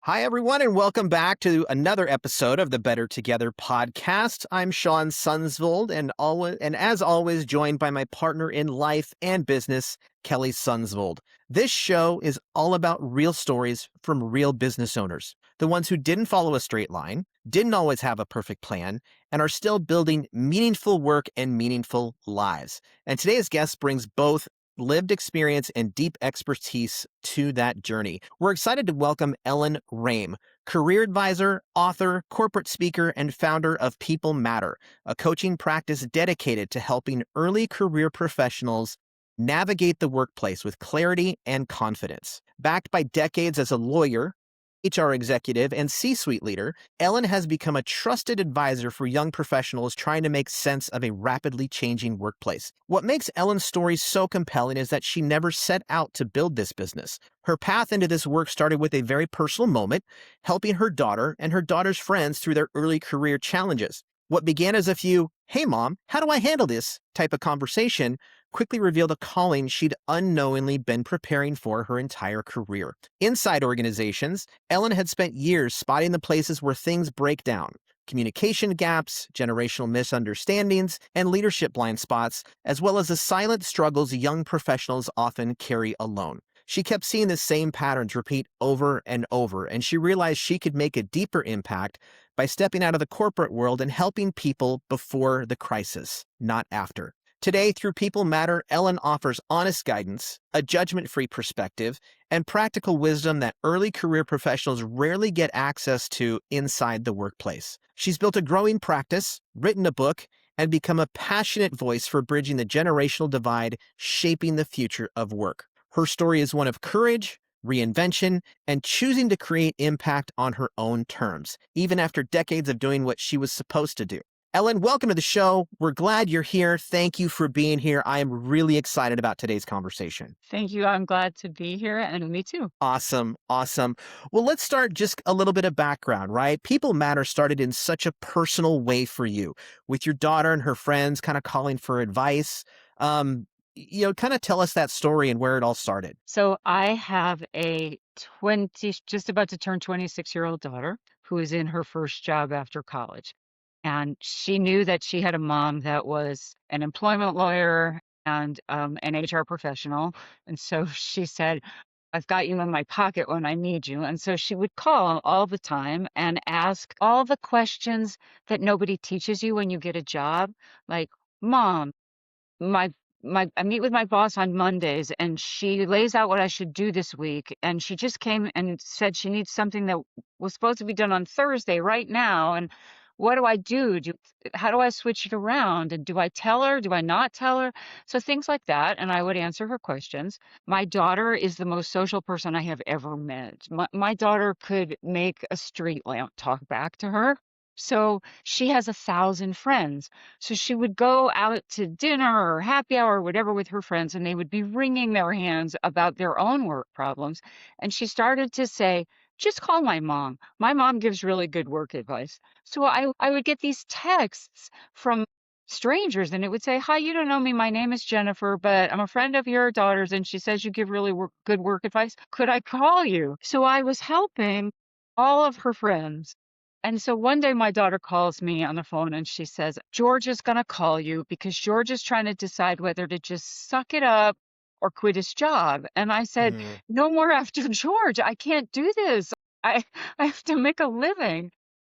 Hi, everyone, and welcome back to another episode of the Better Together podcast. I'm Shawn Sundsvold, and as always, joined by my partner in life and business, Kelly Sundsvold. This show is all about real stories from real business owners, the ones who didn't follow a straight line, didn't always have a perfect plan, and are still building meaningful work and meaningful lives. And today's guest brings both lived experience and deep expertise to that journey. We're excited to welcome Ellen Raim, career advisor, author, corporate speaker, and founder of People Matter, a coaching practice dedicated to helping early career professionals navigate the workplace with clarity and confidence. Backed by decades as a lawyer, HR executive, and C-suite leader, Ellen has become a trusted advisor for young professionals trying to make sense of a rapidly changing workplace. What makes Ellen's story so compelling is that she never set out to build this business. Her path into this work started with a very personal moment, helping her daughter and her daughter's friends through their early career challenges. What began as a few, "Hey mom, how do I handle this?" type of conversation quickly revealed a calling she'd unknowingly been preparing for her entire career. Inside organizations, Ellen had spent years spotting the places where things break down: communication gaps, generational misunderstandings, and leadership blind spots, as well as the silent struggles young professionals often carry alone. She kept seeing the same patterns repeat over and over, and she realized she could make a deeper impact by stepping out of the corporate world and helping people before the crisis, not after. Today, through People Matter, Ellen offers honest guidance, a judgment-free perspective, and practical wisdom that early career professionals rarely get access to inside the workplace. She's built a growing practice, written a book, and become a passionate voice for bridging the generational divide, shaping the future of work. Her story is one of courage, reinvention, and choosing to create impact on her own terms, even after decades of doing what she was supposed to do. Ellen, welcome to the show. We're glad you're here. Thank you for being here. I am really excited about today's conversation. Thank you. I'm glad to be here, and me too. Awesome. Awesome. Well, let's start just a little bit of background, right? People Matter started in such a personal way for you, with your daughter and her friends kind of calling for advice. Kind of tell us that story and where it all started. So I have a 20, just about to turn 26-year-old daughter who is in her first job after college. And she knew that she had a mom that was an employment lawyer and an HR professional. And so she said, "I've got you in my pocket when I need you." And so she would call all the time and ask all the questions that nobody teaches you when you get a job, like, "Mom, my I meet with my boss on Mondays, and she lays out what I should do this week, and she just came and said she needs something that was supposed to be done on Thursday right now, and what do I do? How do I switch it around? And do I tell her? Do I not tell her?" So things like that, and I would answer her questions. My daughter is the most social person I have ever met. My daughter could make a street lamp talk back to her. So she has 1,000 friends. So she would go out to dinner or happy hour or whatever with her friends, and they would be wringing their hands about their own work problems. And she started to say, "Just call my mom. My mom gives really good work advice." So I would get these texts from strangers, and it would say, "Hi, you don't know me. My name is Jennifer, but I'm a friend of your daughter's, and she says you give really good work advice. Could I call you?" So I was helping all of her friends. And so one day my daughter calls me on the phone and she says, "George is going to call you because George is trying to decide whether to just suck it up or quit his job." And I said, Mm. "No more after George. I can't do this. I, I have to make a living."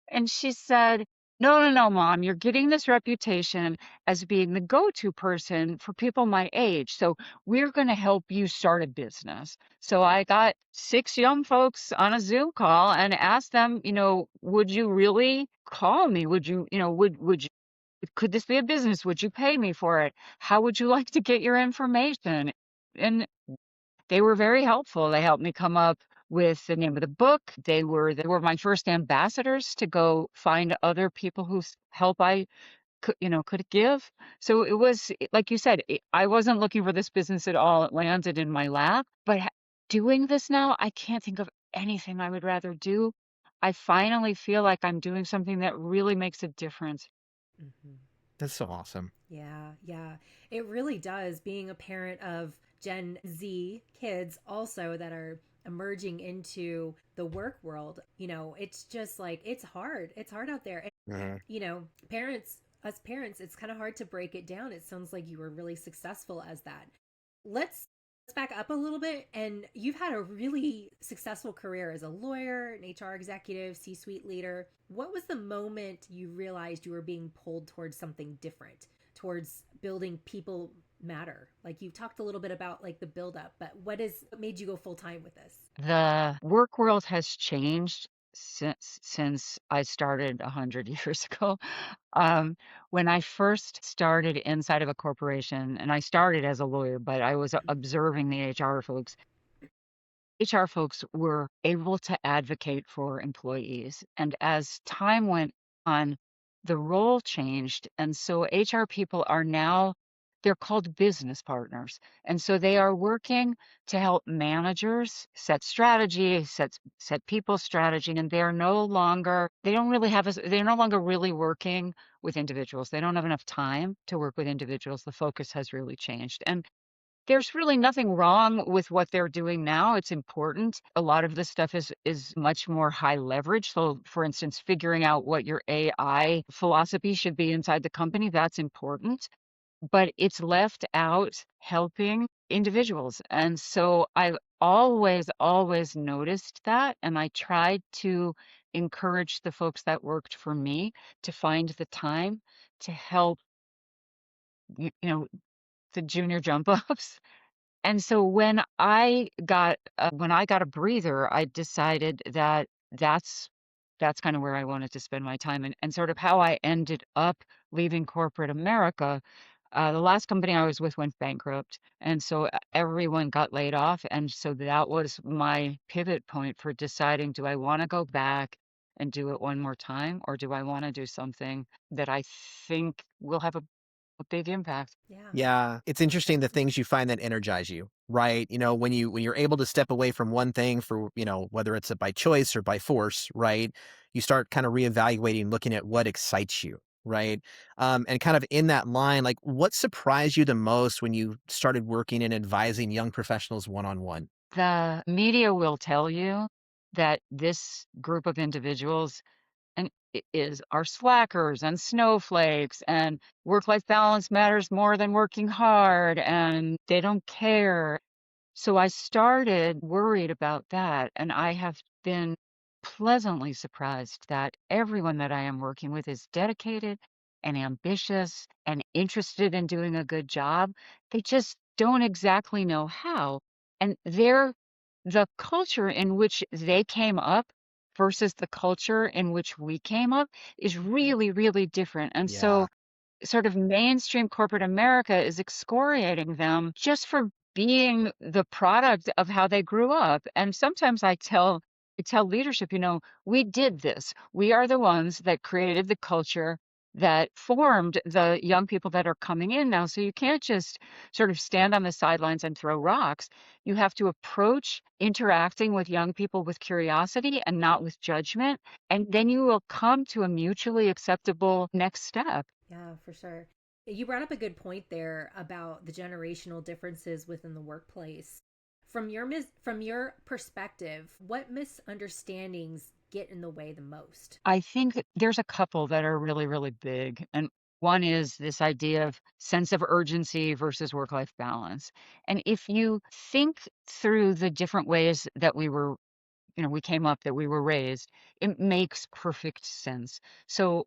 And she said, "No, no, no, Mom, you're getting this reputation as being the go-to person for people my age. So we're going to help you start a business." So I got 6 young folks on a Zoom call and asked them, "Would you really call me? Would you, could this be a business? Would you pay me for it? How would you like to get your information?" And they were very helpful. They helped me come up with the name of the book. They were my first ambassadors to go find other people whose help I could give. So it was like you said, I wasn't looking for this business at all. It landed in my lap. But doing this now, I can't think of anything I would rather do. I finally feel like I'm doing something that really makes a difference. Hmm. That's so awesome. Yeah, yeah. It really does. Being a parent of Gen Z kids also that are emerging into the work world, it's just like it's hard out there. And Mhm. parents, us parents, it's kind of hard to break it down. It sounds like you were really successful as that. Let's back up a little bit. And you've had a really successful career as a lawyer, an HR executive, C-suite leader. What was the moment you realized you were being pulled towards something different, towards building people matter? Like you talked a little bit about like the buildup, but what made you go full time with this? The work world has changed since I started 100 years ago. Um, when I first started inside of a corporation, and I started as a lawyer, but I was observing the HR folks. HR folks were able to advocate for employees. And as time went on, the role changed. And so HR people are now, they're called business partners. And so they are working to help managers set strategy, set people strategy. And they are no longer, they don't really have, they're no longer really working with individuals. They don't have enough time to work with individuals. The focus has really changed. And there's really nothing wrong with what they're doing now. It's important. A lot of this stuff is much more high leverage. So, for instance, figuring out what your AI philosophy should be inside the company, that's important. But it's left out helping individuals. And so I've always noticed that. And I tried to encourage the folks that worked for me to find the time to help, you know, the junior jump ups. And so when I got a breather, I decided that that's kind of where I wanted to spend my time, and sort of how I ended up leaving corporate America. The last company I was with went bankrupt, and so everyone got laid off, and so that was my pivot point for deciding, do I want to go back and do it one more time, or do I want to do something that I think will have a big impact? Yeah. Yeah, it's interesting the things you find that energize you, right? When you're able to step away from one thing for, whether it's by choice or by force, right? You start kind of reevaluating, looking at what excites you, right? And kind of in that line, like what surprised you the most when you started working and advising young professionals one on one? The media will tell you that this group of individuals and are slackers and snowflakes, and work-life balance matters more than working hard, and they don't care. So I started worried about that, and I have been pleasantly surprised that everyone that I am working with is dedicated and ambitious and interested in doing a good job. They just don't exactly know how. And the culture in which they came up versus the culture in which we came up is Mhm. really, really different. And Yeah. so sort of mainstream corporate America is excoriating them just for being the product of how they grew up. And sometimes I tell leadership, we did this. We are the ones that created the culture that formed the young people that are coming in now. So you can't just sort of stand on the sidelines and throw rocks. You have to approach interacting with young people with curiosity and not with judgment. And then you will come to a mutually acceptable next step. Yeah, for sure. You brought up a good point there about the generational differences within the workplace. From your perspective, what misunderstandings get in the way the most? I think that there's a couple that are really, really big. And one is this idea of sense of urgency versus work-life balance. And if you think through the different ways that we came up, that we were raised, it makes perfect sense. So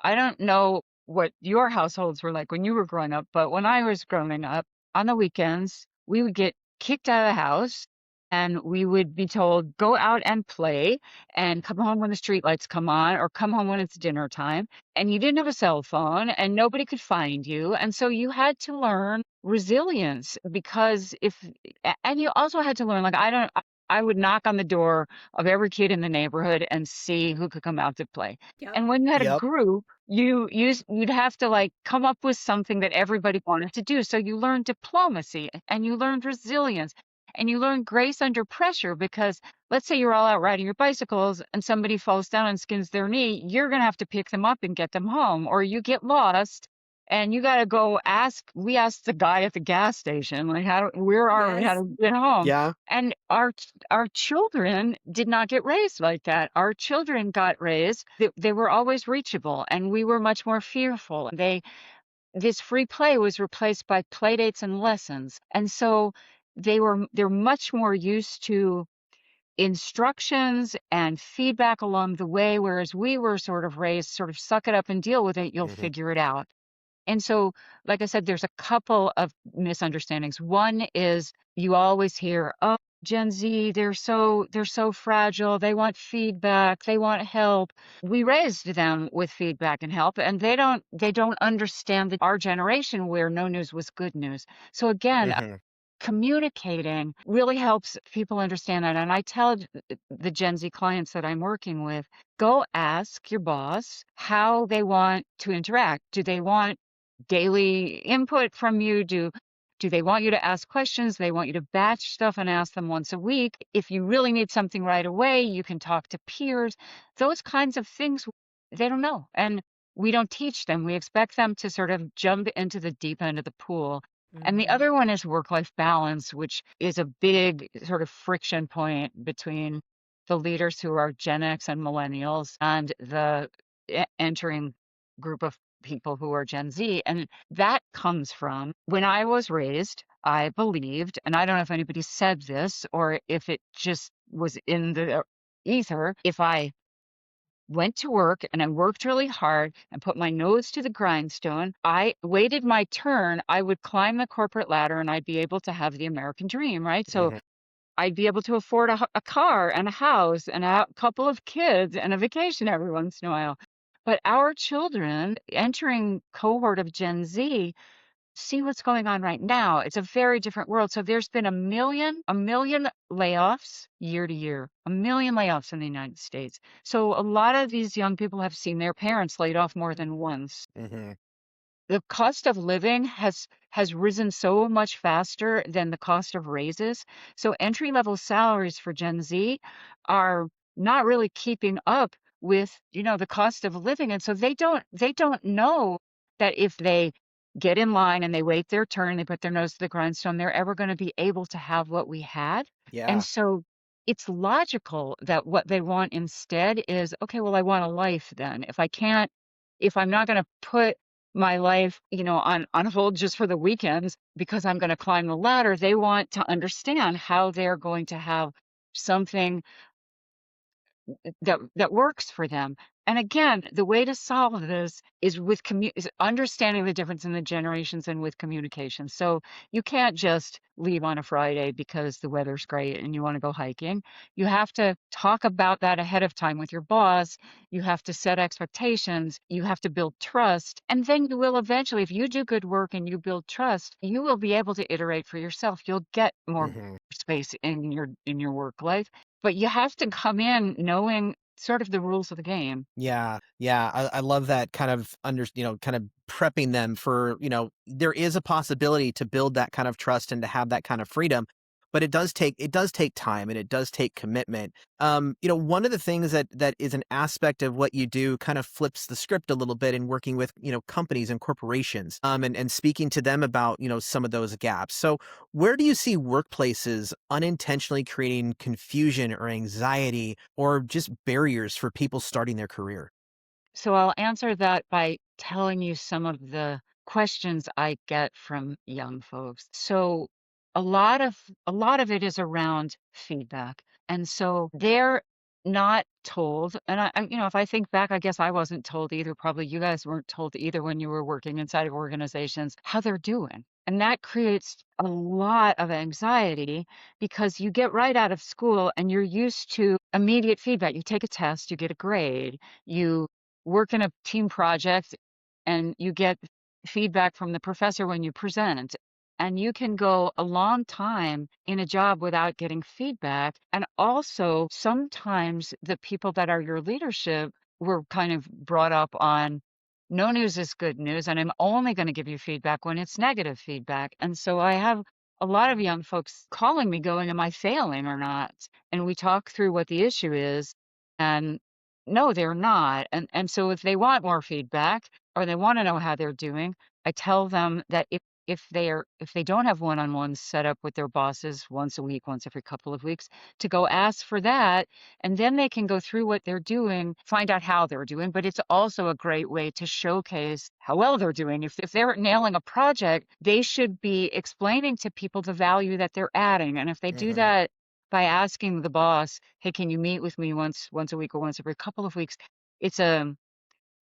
I don't know what your households were like when you were growing up, but when I was growing up, on the weekends, we would get kicked out of the house and we would be told, go out and play and come home when the street lights come on or come home when it's dinner time. And you didn't have a cell phone and nobody could find you. And so you had to learn resilience because and you also had to learn, like, I would knock on the door of every kid in the neighborhood and see who could come out to play. Yep. And when you had a Yep. group, you'd have to like come up with something that everybody wanted to do. So you learned diplomacy and you learned resilience and you learned grace under pressure because let's say you're all out riding your bicycles and somebody falls down and skins their knee, you're going to have to pick them up and get them home, or you get lost And you got to go ask. We asked the guy at the gas station, like, where are we? How Yes. to get home? Yeah. And our children did not get raised like that. Our children got raised. They were always reachable, and we were much more fearful. This free play was replaced by play dates and lessons, and so they're much more used to instructions and feedback along the way, whereas we were sort of raised, sort of suck it up and deal with it. You'll Hmm. figure it out. And so, like I said, there's a couple of misunderstandings. One is you always hear, "Oh, Gen Z, they're so fragile. They want feedback. They want help." We raised them with feedback and help, and they don't understand that our generation where no news was good news. So again, Hmm. communicating really helps people understand that. And I tell the Gen Z clients that I'm working with, go ask your boss how they want to interact. Do they want daily input from you? Do they want you to ask questions? They want you to batch stuff and ask them once a week. If you really need something right away, you can talk to peers. Those kinds of things they don't know. And we don't teach them. We expect them to sort of jump into the deep end of the pool. And the Hmm. other one is work-life balance, which is a big sort of friction point between the leaders who are Gen X and millennials and the entering group of people who are Gen Z. And that comes from when I was raised, I believed, and I don't know if anybody said this or if it just was in the ether, if I went to work and I worked really hard and put my nose to the grindstone, I waited my turn, I would climb the corporate ladder and I'd be able to have the American dream, right? So Hmm. I'd be able to afford a car and a house and a couple of kids and a vacation every once in a while. But our children entering cohort of Gen Z, see what's going on right now. It's a very different world. So there's been a million layoffs year to year, a million layoffs in the United States. So a lot of these young people have seen their parents laid off more than once. Hmm. The cost of living has risen so much faster than the cost of raises. So entry level salaries for Gen Z are not really keeping up with, the cost of living. And so they don't know that if they get in line and they wait their turn, they put their nose to the grindstone, they're ever going to be able to have what we had. And Yeah. so it's logical that what they want instead is, okay, well, I want a life then. If I'm not going to put my life, on hold just for the weekends because I'm going to climb the ladder. They want to understand how they're going to have something that works for them. And again, the way to solve this is is understanding the difference in the generations and with communication. So you can't just leave on a Friday because the weather's great and you want to go hiking. You have to talk about that ahead of time with your boss. You have to set expectations. You have to build trust. And then you will eventually, if you do good work and you build trust, you will be able to iterate for yourself. You'll get more Hmm. space in your work life, but you have to come in knowing sort of the rules of the game. Yeah, yeah, I love that kind of kind of prepping them for, there is a possibility to build that kind of trust and to have that kind of freedom, but it does take time and it does take commitment. One of the things that is an aspect of what you do kind of flips the script a little bit in working with, companies and corporations, and speaking to them about, some of those gaps. So where do you see workplaces unintentionally creating confusion or anxiety or just barriers for people starting their career? So I'll answer that by telling you some of the questions I get from young folks. So a lot of it is around feedback. And so they're not told, and if I think back, I guess I wasn't told either. Probably you guys weren't told either when you were working inside of organizations how they're doing. And that creates a lot of anxiety because you get right out of school and you're used to immediate feedback. You take a test, you get a grade, you work in a team project and you get feedback from the professor when you present. And you can go a long time in a job without getting feedback. And also, sometimes the people that are your leadership were kind of brought up on no news is good news. And I'm only going to give you feedback when it's negative feedback. And so I have a lot of young folks calling me going, am I failing or not? And we talk through what the issue is. And No, they're not, and so if they want more feedback or they wanna know how they're doing, I tell them that if they don't have one-on-ones set up with their bosses once a week, once every couple of weeks, to go ask for that, and then they can go through what they're doing, find out how they're doing, but it's also a great way to showcase how well they're doing. If they're nailing a project, they should be explaining to people the value that they're adding, and if they do Hmm. that by asking the boss, "Hey, can you meet with me once a week or once every couple of weeks?" It's a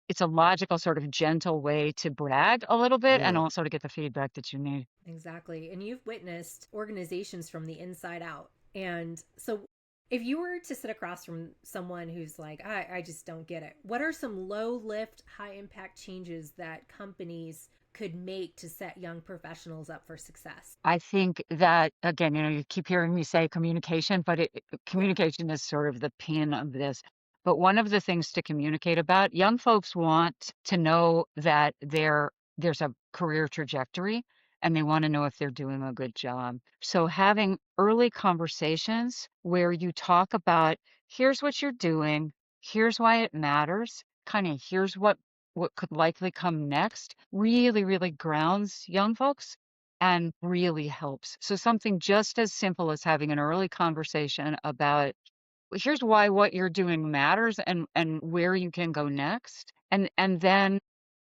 it's a logical, sort of gentle way to brag a little bit and Mm. also to get the feedback that you need. Exactly. And you've witnessed organizations from the inside out. And so, if you were to sit across from someone who's like, I just don't get it, what are some low lift, high impact changes that companies could make to set young professionals up for success? I think that, again, you keep hearing me say communication, but Yeah. communication is sort of the pin of this. But one of the things to communicate about, young folks want to know that there's a career trajectory and they want to know if they're doing a good job. So having early conversations where you talk about, here's what you're doing, here's why it matters, kind of here's what could likely come next, really, really grounds young folks and really helps. So something just as simple as having an early conversation about, "Well, here's why what you're doing matters and where you can go next." And then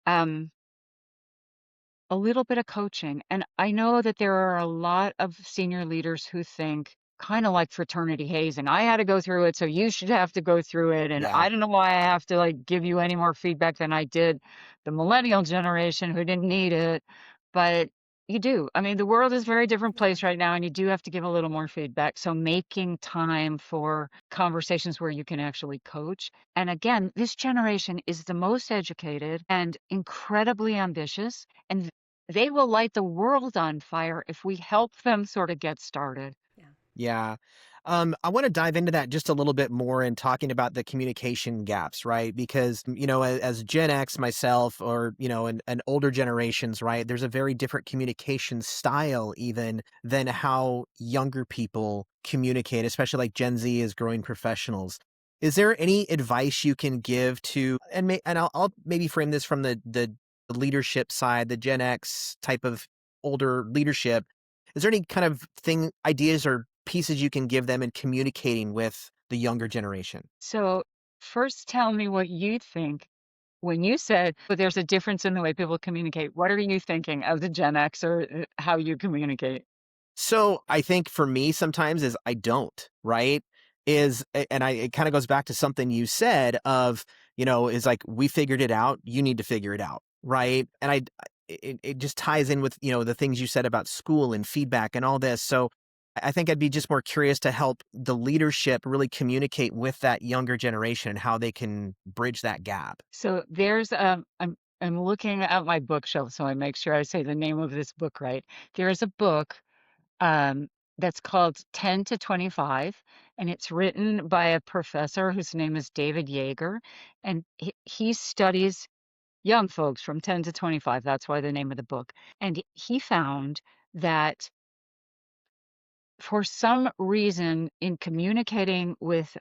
um a little bit of coaching. And I know that there are a lot of senior leaders who think kind of like fraternity hazing. I had to go through it, so you should have to go through it. And Yeah. I don't know why I have to like give you any more feedback than I did the millennial generation who didn't need it. But you do. I mean, the world is a very different Yeah. place right now, and you do have to give a little more feedback. So making time for conversations where you can actually coach. And again, this generation is the most educated and incredibly ambitious. And they will light the world on fire if we help them sort of get started. Yeah. Yeah. I want to dive into that just a little bit more and talking about the communication gaps, right? Because, as Gen X myself or, an older generations, right, there's a very different communication style even than how younger people communicate, especially like Gen Z is growing professionals. Is there any advice you can give to, and I'll maybe frame this from the leadership side, the Gen X type of older leadership. Is there any kind of ideas or pieces you can give them in communicating with the younger generation? So, first, tell me what you think when you said, "But there's a difference in the way people communicate." What are you thinking of the Gen X or how you communicate? So I think for me sometimes is I don't, right? It kind of goes back to something you said of, is like we figured it out, you need to figure it out, right? And it just ties in with, the things you said about school and feedback and all this. So I think I'd be just more curious to help the leadership really communicate with that younger generation and how they can bridge that gap. So there's I'm looking at my bookshelf, so I make sure I say the name of this book right. There is a book um, that's called 10 to 25, and it's written by a professor whose name is David Yeager, and he studies young folks from 10 to 25. That's why the name of the book. And he found that for some reason, in communicating with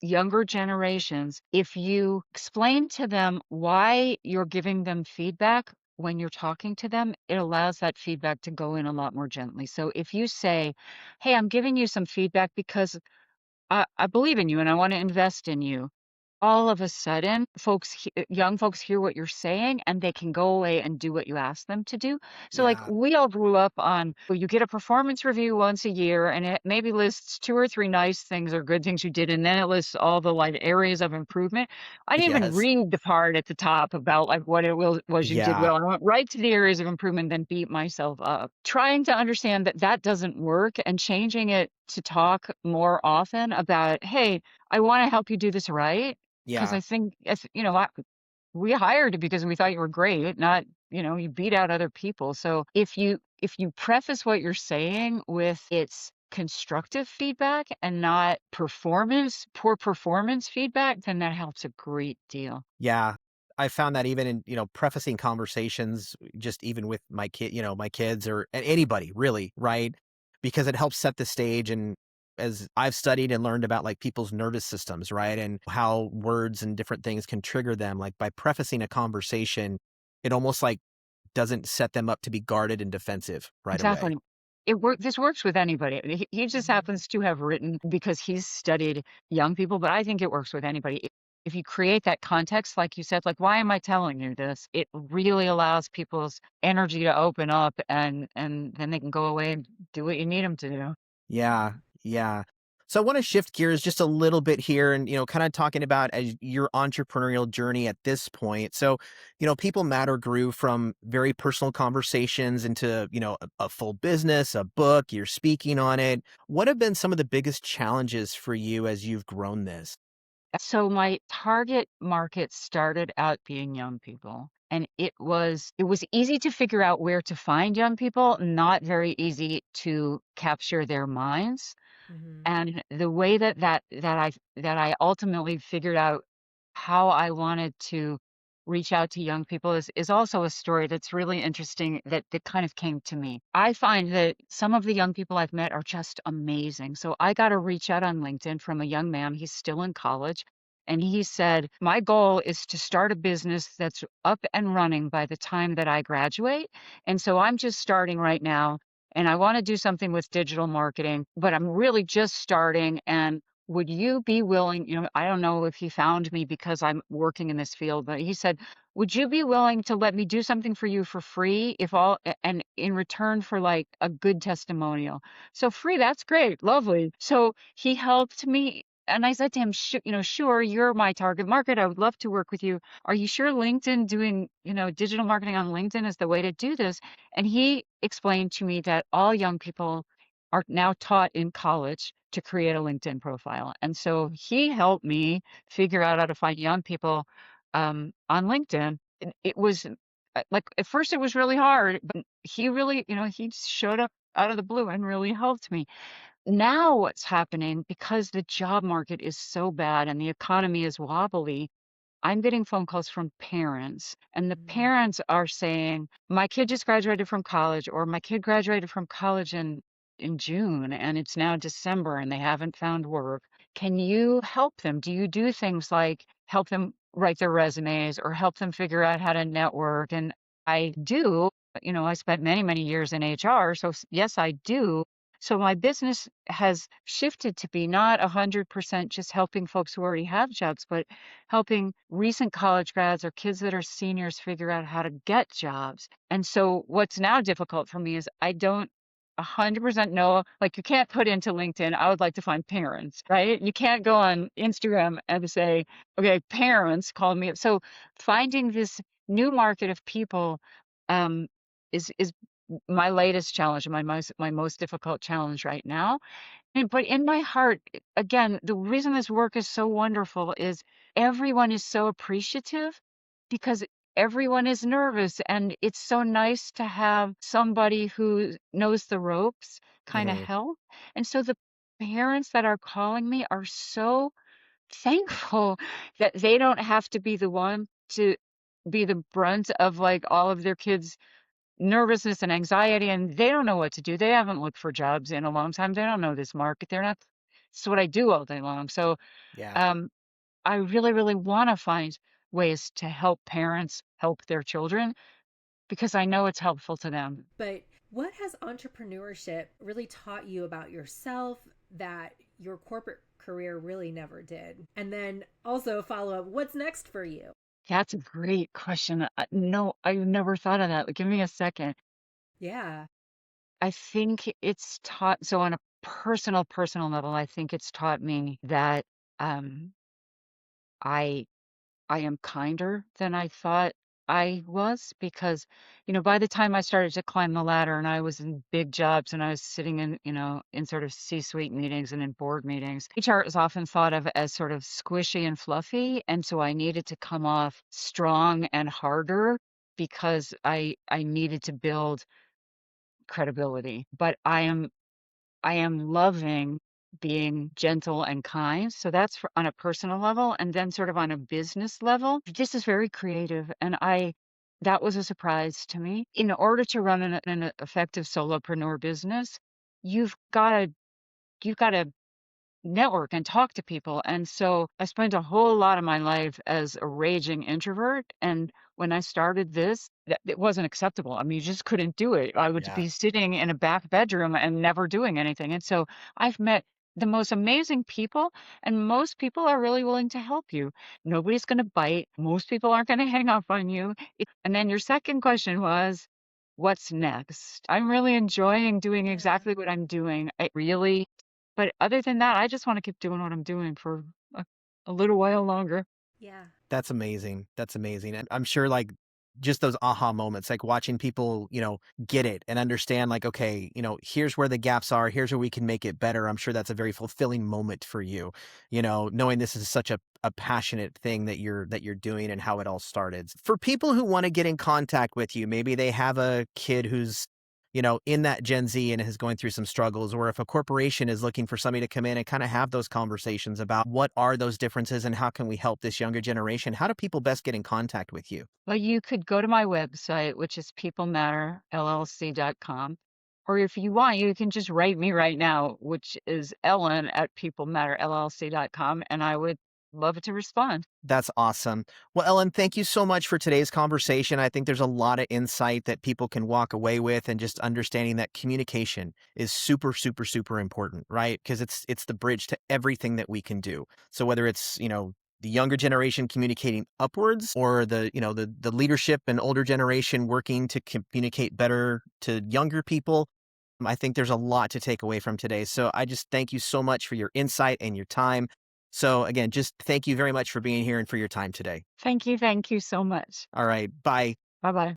younger generations, if you explain to them why you're giving them feedback when you're talking to them, it allows that feedback to go in a lot more gently. So if you say, "Hey, I'm giving you some feedback because I believe in you and I want to invest in you," all of a sudden, young folks hear what you're saying and they can go away and do what you ask them to do. So, like, Yeah. we all grew up on, well, you get a performance review once a year and it maybe lists two or three nice things or good things you did, and then it lists all the like areas of improvement. I didn't even Yes. read the part at the top about like what was you did Yeah. well. I went right to the areas of improvement, then beat myself up. Trying to understand that that doesn't work and changing it to talk more often about, hey, I want to help you do this right. 'Cause Yeah. I think if we hired you because we thought you were great, not, you beat out other people. So if you preface what you're saying with it's constructive feedback and not poor performance feedback, then that helps a great deal. Yeah. I found that even in, prefacing conversations, just even with my kids or anybody really, right? Because it helps set the stage and as I've studied and learned about like people's nervous systems, right? And how words and different things can trigger them. Like by prefacing a conversation, it almost like doesn't set them up to be guarded and defensive right away. Exactly. This works with anybody. He just Mhm. happens to have written because he's studied young people, but I think it works with anybody. If you create that context, like you said, like, why am I telling you this? It really allows people's energy to open up and then they can go away and do what you need them to do. Yeah, yeah. So I want to shift gears just a little bit here and, kind of talking about as your entrepreneurial journey at this point. So, People Matter grew from very personal conversations into, a full business, a book, you're speaking on it. What have been some of the biggest challenges for you as you've grown this? So my target market started out being young people. And it was easy to figure out where to find young people, not very easy to capture their minds. Mhm. And the way that I ultimately figured out how I wanted to reach out to young people is also a story that's really interesting that kind of came to me. I find that some of the young people I've met are just amazing. So I got a reach out on LinkedIn from a young man. He's still in college. And he said, my goal is to start a business that's up and running by the time that I graduate. And so I'm just starting right now and I want to do something with digital marketing, but I'm really just starting. And would you be willing, I don't know if he found me because I'm working in this field, but he said, would you be willing to let me do something for you for free and in return for like a good testimonial? So free, that's great. Lovely. So he helped me. And I said to him, sure, you're my target market. I would love to work with you. Are you sure LinkedIn doing, digital marketing on LinkedIn is the way to do this? And he explained to me that all young people are now taught in college to create a LinkedIn profile. And so he helped me figure out how to find young people on LinkedIn. It was like at first it was really hard, but he really, he showed up out of the blue and really helped me. Now what's happening because the job market is so bad and the economy is wobbly, I'm getting phone calls from parents, and the Mhm. parents are saying, "My kid just graduated from college," or "My kid graduated from college in June, and it's now December, and they haven't found work. Can you help them? Do you do things like help them write their resumes or help them figure out how to network?" And I do. I spent many, many years in HR, so yes, I do. So my business has shifted to be not 100% just helping folks who already have jobs, but helping recent college grads or kids that are seniors figure out how to get jobs. And so what's now difficult for me is I don't 100% know, like you can't put into LinkedIn, I would like to find parents, right? You can't go on Instagram and say, okay, parents call me up. So finding this new market of people um, is my latest challenge, my most difficult challenge right now. But in my heart, again, the reason this work is so wonderful is everyone is so appreciative because everyone is nervous. And it's so nice to have somebody who knows the ropes kind of Mhm. help. And so the parents that are calling me are so thankful that they don't have to be the one to be the brunt of like all of their kids' nervousness and anxiety, and they don't know what to do. They haven't looked for jobs in a long time. They don't know this market. They're not It's what I do all day long. So, Yeah. um, I really, really wanna find ways to help parents help their children because I know it's helpful to them. But what has entrepreneurship really taught you about yourself that your corporate career really never did? And then also follow up, what's next for you? That's a great question. No, I've never thought of that. Give me a second. Yeah. I think it's taught so on a personal level, I think it's taught me that, um, I I am kinder than I thought I was because, by the time I started to climb the ladder and I was in big jobs and I was sitting in sort of C-suite meetings and in board meetings, HR is often thought of as sort of squishy and fluffy. And so I needed to come off strong and harder because I needed to build credibility. But I am loving being gentle and kind. So that's on a personal level. And then sort of on a business level, this is very creative. And that was a surprise to me. In order to run an effective solopreneur business, you've got to network and talk to people. And so I spent a whole lot of my life as a raging introvert. And when I started this, it wasn't acceptable. I mean, you just couldn't do it. I would Yeah. be sitting in a back bedroom and never doing anything. And so I've met the most amazing people, and most people are really willing to help you. Nobody's going to bite. Most people aren't going to hang up on you. And then your second question was, what's next? I'm really enjoying doing Yeah. exactly what I'm doing. I really, but other than that, I just wanna keep doing what I'm doing for a a little while longer. Yeah. That's amazing. That's amazing. And I'm sure like just those aha moments, like watching people, get it and understand like, okay, here's where the gaps are, here's where we can make it better. I'm sure that's a very fulfilling moment for you, knowing this is such a passionate thing that you're doing and how it all started. For people who want to get in contact with you, maybe they have a kid who's in that Gen Z and is going through some struggles, or if a corporation is looking for somebody to come in and kind of have those conversations about what are those differences and how can we help this younger generation, how do people best get in contact with you? Well, you could go to my website, which is peoplematterllc.com, or if you want, you can just write me right now, which is ellen@peoplematterllc.com, and I would love to respond. That's awesome. Well, Ellen, thank you so much for today's conversation. I think there's a lot of insight that people can walk away with, and just understanding that communication is super, super, super important, right? Because it's the bridge to everything that we can do. So whether it's, the younger generation communicating upwards, or the leadership and older generation working to communicate better to younger people, I think there's a lot to take away from today. So I just thank you so much for your insight and your time. So again, just thank you very much for being here and for your time today. Thank you so much. All right. Bye. Bye-bye.